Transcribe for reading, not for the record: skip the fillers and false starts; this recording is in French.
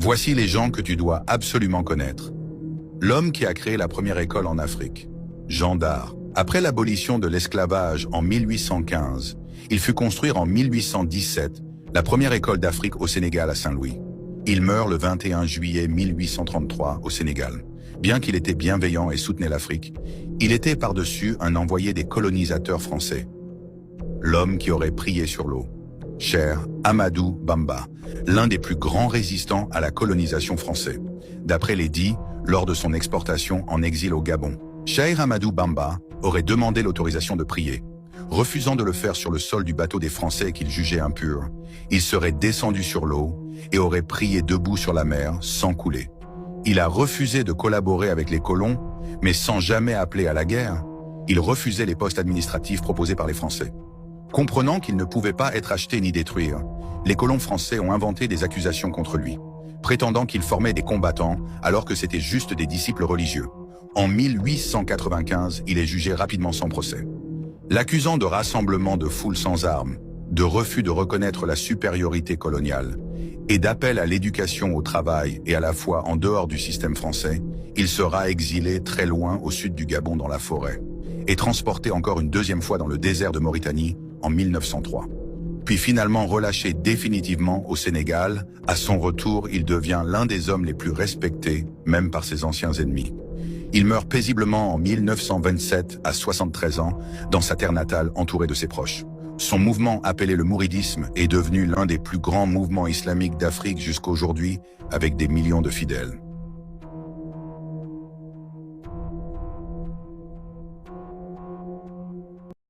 Voici les gens que tu dois absolument connaître. L'homme qui a créé la première école en Afrique, Jean Dard. Après l'abolition de l'esclavage en 1815, il fut construire en 1817 la première école d'Afrique au Sénégal à Saint-Louis. Il meurt le 21 juillet 1833 au Sénégal. Bien qu'il était bienveillant et soutenait l'Afrique, il était par-dessus un envoyé des colonisateurs français. L'homme qui aurait prié sur l'eau. Cheikh Ahmadou Bamba, l'un des plus grands résistants à la colonisation française. D'après les dits, lors de son exportation en exil au Gabon, Cheikh Ahmadou Bamba aurait demandé l'autorisation de prier. Refusant de le faire sur le sol du bateau des Français qu'il jugeait impur, il serait descendu sur l'eau et aurait prié debout sur la mer sans couler. Il a refusé de collaborer avec les colons, mais sans jamais appeler à la guerre, il refusait les postes administratifs proposés par les Français. Comprenant qu'il ne pouvait pas être acheté ni détruire, les colons français ont inventé des accusations contre lui, prétendant qu'il formait des combattants alors que c'était juste des disciples religieux. En 1895, il est jugé rapidement sans procès. L'accusant de rassemblement de foules sans armes, de refus de reconnaître la supériorité coloniale et d'appel à l'éducation, au travail et à la foi en dehors du système français, il sera exilé très loin au sud du Gabon dans la forêt et transporté encore une deuxième fois dans le désert de Mauritanie en 1903. Puis finalement relâché définitivement au Sénégal, à son retour, il devient l'un des hommes les plus respectés, même par ses anciens ennemis. Il meurt paisiblement en 1927 à 73 ans, dans sa terre natale entouré de ses proches. Son mouvement appelé le mouridisme est devenu l'un des plus grands mouvements islamiques d'Afrique jusqu'à aujourd'hui, avec des millions de fidèles.